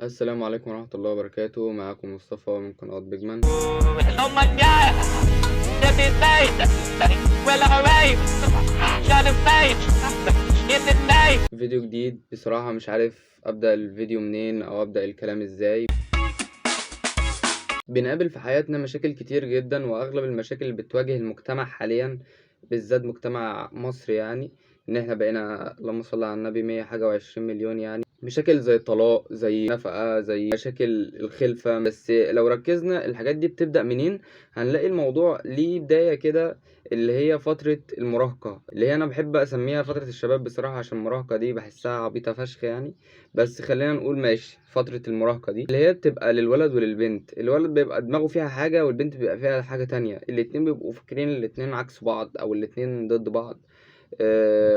السلام عليكم ورحمة الله وبركاته. معاكم مصطفى من قناة بيجمان. No manhã, dia 16, ولا غوايب شهر 12 فيديو جديد. بصراحة مش عارف أبدأ الفيديو منين أو أبدأ الكلام إزاي. بنقابل في حياتنا مشاكل كتير جدا، وأغلب المشاكل اللي بتواجه المجتمع حاليا بالذات مجتمع مصر، يعني إن إحنا بقينا اللهم صل على النبي 100 حاجة و20 مليون. يعني مشاكل زي الطلاق، زي نفقة، زي مشاكل الخلفة. بس لو ركزنا الحاجات دي بتبدأ منين، هنلاقي الموضوع ليه بداية كده، اللي هي فترة المراهقة، اللي هي أنا بحب أسميها فترة الشباب بصراحة، عشان المراهقة دي بحسها عبيطة فشخ يعني. بس خلينا نقول ماشي، فترة المراهقة دي اللي هي بتبقى للولد وللبنت. الولد بيبقى دماغه فيها حاجة، والبنت بيبقى فيها حاجة تانية. الاتنين بيبقوا فاكرين الاتنين عكس بعض، أو الاتنين ضد بعض.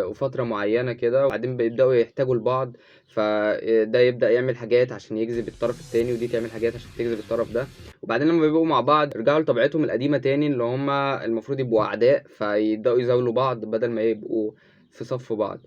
وفترة معينة كده، وبعدين بيبدأوا يحتاجوا لبعض. فده يبدأ يعمل حاجات عشان يجذب الطرف التاني، ودي تعمل حاجات عشان تجذب الطرف ده. وبعدين لما بيبقوا مع بعض يرجعوا لطبيعتهم القديمة تاني، اللي هما المفروض يبقوا أعداء، فيبدأوا يزاولوا بعض بدل ما يبقوا في صف بعض.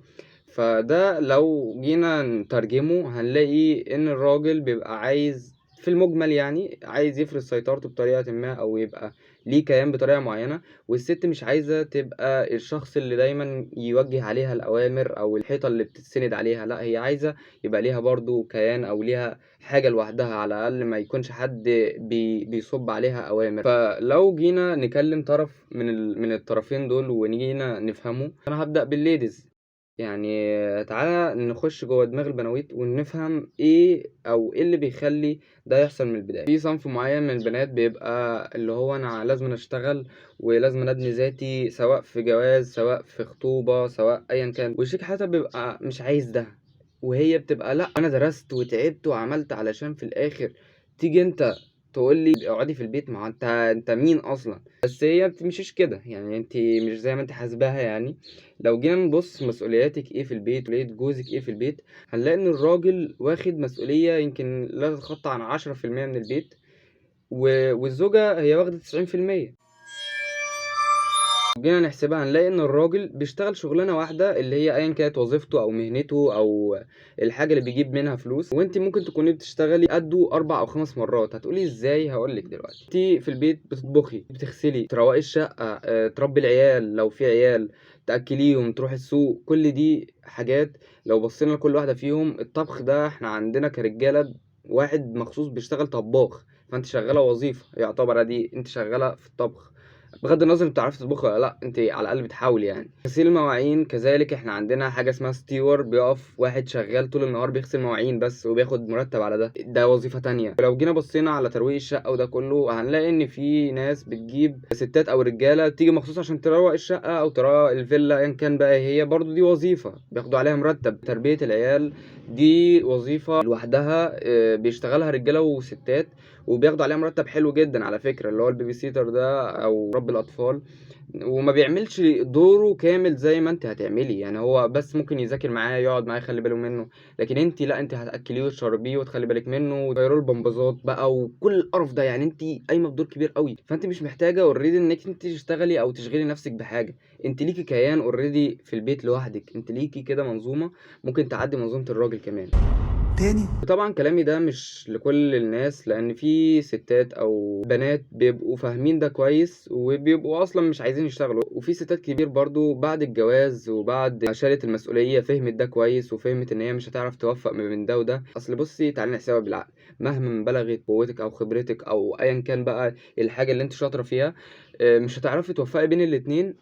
فده لو جينا نترجمه هنلاقي إن الراجل بيبقى عايز في المجمل، يعني عايز يفرض سيطرته بطريقة ما، أو يبقى ليه كيان بطريقة معينة. والست مش عايزة تبقى الشخص اللي دايما يوجه عليها الأوامر أو الحيطة اللي بتتسند عليها، لا، هي عايزة يبقى ليها برضو كيان، أو ليها حاجة لوحدها، على الأقل ما يكونش حد بيصب عليها أوامر. فلو جينا نكلم طرف من الطرفين دول ونجينا نفهمه، أنا هبدأ بالليديز. يعني تعالى نخش جوه دماغ البنويت ونفهم ايه او ايه اللي بيخلي ده يحصل من البدايه. في صنف معين من البنات بيبقى اللي هو انا لازم اشتغل ولازم ابني ذاتي، سواء في جواز سواء في خطوبه سواء ايا كان، والشيك حتى بيبقى مش عايز ده. وهي بتبقى لا، انا درست وتعبت وعملت علشان في الاخر تيجي انت تقول لي اقعدي في البيت. ما هو انت مين اصلا؟ بس هي بتمشيش كده، يعني انت مش زي ما انت حاسباها يعني. لو جينا نبص مسؤولياتك ايه في البيت ولقيت جوزك ايه في البيت، هنلاقي ان الراجل واخد مسؤولية يمكن لا تتخطى عن 10% من البيت، والزوجة هي واخدة 90%. جينا نحسبها هنلاقي ان الراجل بيشتغل شغلانه واحده، اللي هي ايا كانت وظيفته او مهنته او الحاجه اللي بيجيب منها فلوس، وانت ممكن تكوني بتشتغلي قده 4 أو 5 مرات. هتقولي ازاي؟ هقولك دلوقتي. انت في البيت بتطبخي، بتغسلي، تروقي الشقه، تربي العيال لو في عيال، تاكليهم، تروحي السوق. كل دي حاجات لو بصينا لكل واحده فيهم. الطبخ ده احنا عندنا كرجاله واحد مخصوص بيشتغل طباخ، فانت شغاله وظيفه يعتبر دي انت شغاله في الطبخ، بغض النظر انت بتعرفي تطبخي ولا لا، انت على الاقل بتحاولي يعني. غسيل المواعين كذلك، احنا عندنا حاجه اسمها ستيور، بيقف واحد شغال طول النهار بيغسل مواعين بس، وبياخد مرتب على ده وظيفه تانية. ولو جينا بصينا على ترويق الشقه وده كله، هنلاقي ان في ناس بتجيب ستات او رجاله تيجي مخصوص عشان تروق الشقه او تروق الفيلا ايا كان بقى، هي برضو دي وظيفه بياخدوا عليها مرتب. تربيه العيال دي وظيفه لوحدها، بيشتغلها رجاله وستات، وبياخدوا عليها مرتب حلو جدا على فكرة، اللي هو البيبي سيتر ده او رب الاطفال. وما بيعملش دوره كامل زي ما انت هتعملي، يعني هو بس ممكن يذاكر معاه، يقعد معاه، يخلي باله منه. لكن انت لا، انت هتاكليه وتشربيه وتخلي بالك منه وتغيروا البمبازات بقى وكل القرف ده، يعني انت قايمه بدور كبير قوي. فانت مش محتاجه اوريدي انك انت تشتغلي او تشغلي نفسك بحاجه. انت ليكي كيان اوريدي في البيت لوحدك، انت ليكي كده منظومه ممكن تعدي منظومه الراجل كمان. طبعا كلامي ده مش لكل الناس، لان في ستات او بنات بيبقوا فاهمين ده كويس وبيبقوا اصلا مش عايزين يشتغلوا، وفي ستات كتير برضو بعد الجواز وبعد ما شالت المسؤوليه فهمت ده كويس، وفهمت ان هي مش هتعرف توفق ما بين ده وده. اصل بصي، تعالي نحسبها بالعقل. مهما بلغت قوتك او خبرتك او ايا كان بقى الحاجه اللي انت شاطره فيها، مش هتعرفي توفقي بين الاتنين.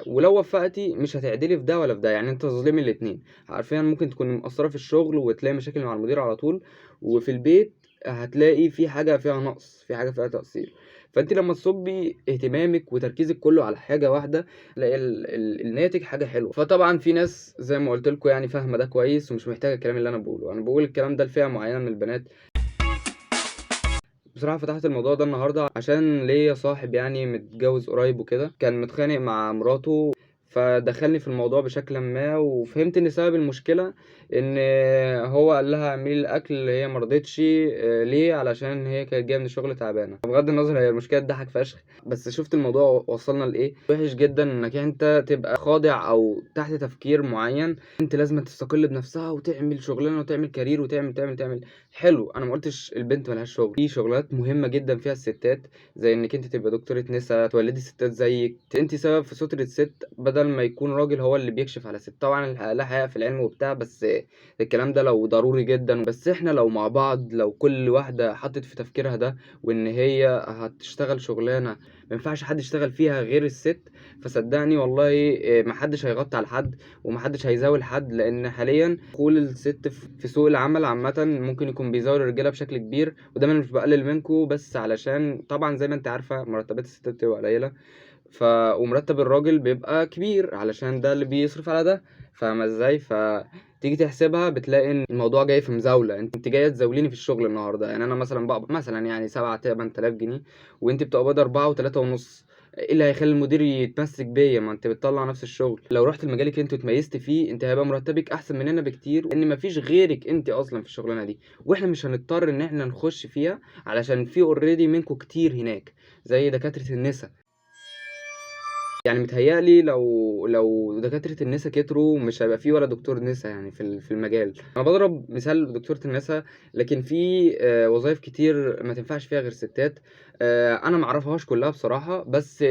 ولو وفقتي مش هتعدلي في ده ولا في ده، يعني انت تظلمي الاتنين. عارفين ممكن تكون مقصرة في الشغل وتلاقي مشاكل مع المدير على طول، وفي البيت هتلاقي في حاجة فيها نقص، في حاجة فيها تقصير. فانت لما تصبي اهتمامك وتركيزك كله على حاجة واحدة، تلاقي الناتج حاجة حلوة. فطبعا في ناس زي ما قلت لكم يعني فاهمة ده كويس ومش محتاجة الكلام اللي انا بقوله. انا بقول الكلام ده لفئة معينة من البنات. بصراحة فتحت الموضوع ده النهاردة عشان ليا صاحب يعني متجوز قريب وكده، كان متخانق مع مراته، فدخلني في الموضوع بشكل ما، وفهمت ان سبب المشكلة ان هو قال لها اعملي الاكل، هي مرضتش. ليه؟ علشان هي كانت جايه من الشغل تعبانه. بغض النظر هي المشكله تضحك فشخ، بس شفت الموضوع وصلنا لايه. وحش جدا انك انت تبقى خاضع او تحت تفكير معين، انت لازم تستقل بنفسها وتعمل شغلانه وتعمل كارير وتعمل تعمل تعمل. حلو، انا ما قلتش البنت ملهاش شغل، في شغلات مهمه جدا فيها الستات، زي انك انت تبقى دكتوره نساء، تولدي ستات زيك، انت سبب في ستر الست بدل ما يكون راجل هو اللي بيكشف على ست. طبعا لا حقيقه في العلم وبتاع، بس الكلام ده لو ضروري جدا. بس احنا لو مع بعض، لو كل واحده حطت في تفكيرها ده، وان هي هتشتغل شغلانه ما ينفعش حد يشتغل فيها غير الست، فصدقني والله محدش هيغطي على حد ومحدش هيزاول حد. لان حاليا دخول الست في سوق العمل عامه ممكن يكون بيزاول الرجاله بشكل كبير، وده انا مش بقلل منكم، بس علشان طبعا زي ما انت عارفه مرتبات الستات بتبقى قليله، ومرتب الراجل بيبقى كبير علشان ده اللي بيصرف على ده. فاهمه ازاي؟ تيجي تحسبها بتلاقي ان الموضوع جاي في مزاوله، انت جايه تزاوليني في الشغل النهارده. يعني انا مثلا بقبض مثلا يعني 7-8000 جنيه، وانت بتقبضي 4 و3 ونص. ايه اللي هيخلي المدير يتمسك بيا؟ ما انت بتطلع نفس الشغل. لو رحت المجال اللي انت اتميزت فيه، انت هيبقى مرتبك احسن مننا بكتير، لان مفيش غيرك انت اصلا في الشغلانه دي، واحنا مش هنضطر ان احنا نخش فيها علشان في اوريدي منكم كتير هناك زي دكاتره النساء. يعني متهيألي لو دكاترة النسا كتروا مش هيبقى فيه ولا دكتور نسا يعني في المجال. أنا بضرب مثال دكتورة النسا، لكن في وظائف كتير ما تنفعش فيها غير ستات. أنا معرفهاش كلها بصراحة، بس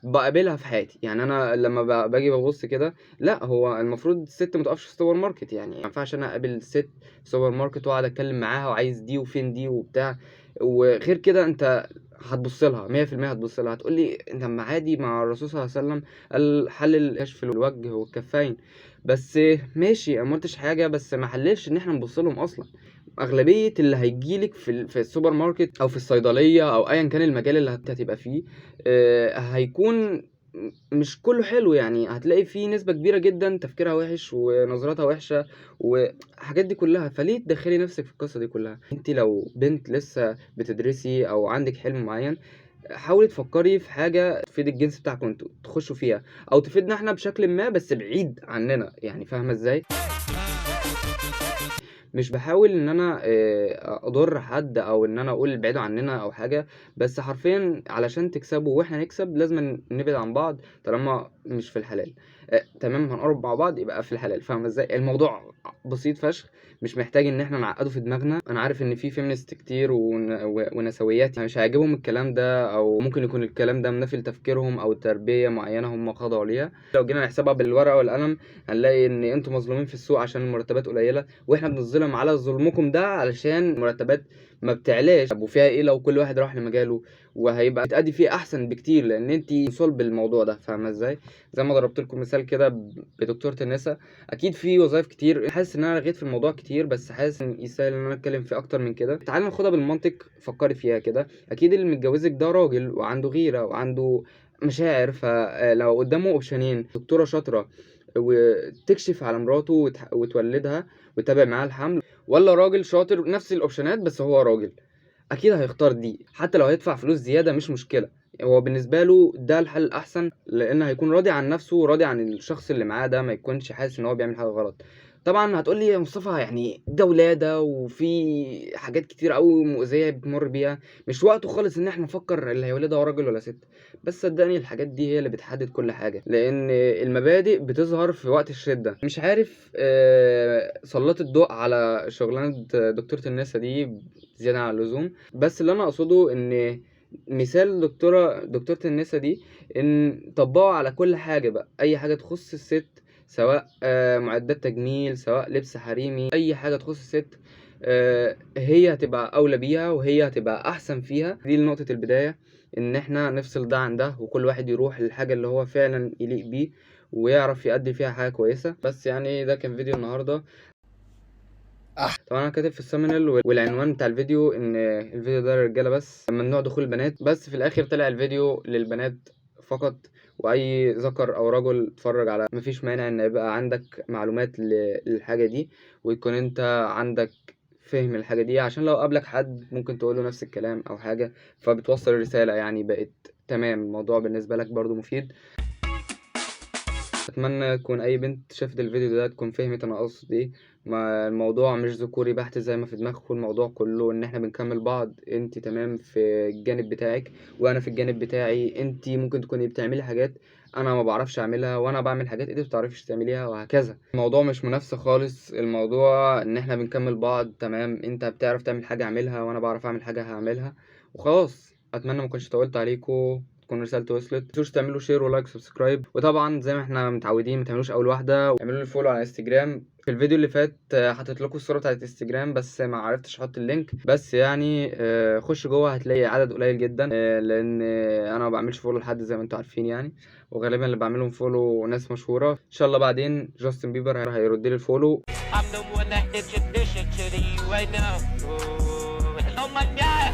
بقابلها في حياتي. يعني أنا لما باجي ببص كده، لا هو المفروض الست متقفش في السوبر ماركت. يعني ما ينفعش أنا أقابل ست في سوبر ماركت وأقعد أتكلم معاها وعايز دي وفين دي وبتاع. وغير كده أنت هتبص لها 100%، هتبص لها هتقول لي انت ما عادي مع الرسول صلى الله عليه وسلم قال حلل كشف الوجه والكفين. بس ماشي، انا ما قلتش حاجه، بس ما حللش ان احنا نبص لهم اصلا. اغلبيه اللي هيجيلك في السوبر ماركت او في الصيدليه او ايا كان المجال اللي هتبقى فيه هيكون مش كله حلو. يعني هتلاقي فيه نسبة كبيرة جدا تفكيرها وحش ونظراتها وحشة وحاجات دي كلها. فليه تدخلي نفسك في القصة دي كلها؟ انت لو بنت لسه بتدرسي او عندك حلم معين، حاولي تفكري في حاجة تفيد الجنس بتاعكم انتوا تخشوا فيها، او تفيدنا احنا بشكل ما بس بعيد عننا. يعني فاهمة ازاي؟ مش باحاول إن أنا أضُر حد أو إن أنا أقول ابعدوا عننا أو حاجة، بس حرفيًا علشان تكسبوا وإحنا نكسب لازمًا نبعد عن بعض طالما مش في الحلال. تمام، هنقرّب مع بعض يبقى في الحلال. فاهمة إزاي؟ الموضوع بسيط فشخ، مش محتاج إن إحنا نعقّده في دماغنا. أنا عارف إن في feminist كتير ونسويات مش هيعجبهم الكلام ده، أو ممكن يكون الكلام ده منافي لتفكيرهم أو تربية معيّنة هم خضعوا ليها. لو جينا نحسبها بالورقة والقلم هنلاقي إن أنتم مظلومين في السوق عشان المرتبات قليلة، واحنا بنتظلم على ظلمكم ده علشان المرتبات ما بتعلاش. طب وفيها ايه لو كل واحد راح لمجاله؟ وهيبقى تأدي فيه احسن بكتير، لان انت صلب الموضوع ده. فاهمه ازاي؟ زي ما ضربت لكم مثال كده بدكتورة النساء. اكيد في وظائف كتير، حاسس ان انا رغيت في الموضوع كتير، بس حاسس ان يستاهل ان انا اتكلم فيه اكتر من كده. تعالى ناخدها بالمنطق، فكري فيها كده. اكيد اللي متجوزك ده راجل وعنده غيرة وعنده مشاعر، فلو قدامه اوبشنين: دكتورة شاطرة وتكشف على مراته وتولدها وتتابع معاها الحمل، ولا راجل شاطر نفس الاوبشنات بس هو راجل، اكيد هيختار دي. حتى لو هيدفع فلوس زياده مش مشكله، هو بالنسبه له ده الحل الاحسن، لان هيكون راضي عن نفسه وراضي عن الشخص اللي معاه ده، ما يكونش حاسس ان هو بيعمل حاجه غلط. طبعا هتقول لي يا مصطفى يعني ده ولاده وفي حاجات كتير قوي مؤذيه بتمر بيها، مش وقته خالص ان احنا نفكر اللي هيولدها هو راجل ولا ست. بس صدقني الحاجات دي هي اللي بتحدد كل حاجه، لان المبادئ بتظهر في وقت الشده. مش عارف سلطت الضوء على شغلانه دكتوره النساء دي زياده عن اللزوم، بس اللي انا اقصده ان مثال دكتورة النساء دي ان طبقوا على كل حاجة بقى. اي حاجة تخص الست، سواء معدات تجميل، سواء لبس حريمي، اي حاجة تخص الست هي هتبقى اولى بيها وهي هتبقى احسن فيها. دي نقطة البداية، ان احنا نفصل ده عن ده وكل واحد يروح للحاجة اللي هو فعلا يليق بيه ويعرف يأدي فيها حاجة كويسة. بس يعني ده كان فيديو النهاردة. طبعا انا كاتب في الثامنيل والعنوان بتاع الفيديو ان الفيديو ده للرجاله بس، ممنوع دخول البنات، بس في الاخر طلع الفيديو للبنات فقط. واي ذكر او رجل اتفرج على، مفيش مانع ان يبقى عندك معلومات للحاجه دي، ويكون انت عندك فهم الحاجه دي، عشان لو قابلك حد ممكن تقوله نفس الكلام او حاجه، فبتوصل الرساله. يعني بقت تمام، الموضوع بالنسبه لك برضو مفيد. اتمنى تكون اي بنت شافت الفيديو ده تكون فهمت انا اقصد ايه. ما الموضوع مش ذكوري بحت زي ما في دماغكم، الموضوع كله ان احنا بنكمل بعض. انت تمام في الجانب بتاعك وانا في الجانب بتاعي. انت ممكن تكوني بتعملي حاجات انا ما بعرفش اعملها، وانا بعمل حاجات انت ما بتعرفيش تعمليها، وهكذا. الموضوع مش منافسه خالص، الموضوع ان احنا بنكمل بعض. تمام، انت بتعرف تعمل حاجه اعملها، وانا بعرف اعمل حاجه هعملها، وخلاص. اتمنى ما كنتش طولت عليكم، تكون رسالتي وصلت. متنسوش تعملوا شير ولايك وسبسكرايب، وطبعا زي ما احنا متعودين ما تعملوش اول واحده، واعملوا لي فولو على انستجرام. في الفيديو اللي فات حطيت لكم الصوره بتاعت انستجرام بس ما عرفتش احط اللينك. بس يعني خش جوه هتلاقي عدد قليل جدا، لان انا ما بعملش فولو لحد زي ما انتم عارفين يعني، وغالبا اللي بعملهم فولو ناس مشهوره. ان شاء الله بعدين جاستن بيبر هيرد لي الفولو. I'm the one that introduced you to the you right now. Oh my God,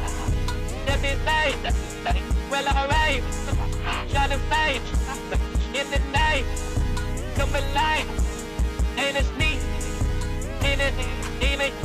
that is nice. Well, alright, try to fight in the night. Come alive, ain't it sneak? Ain't it?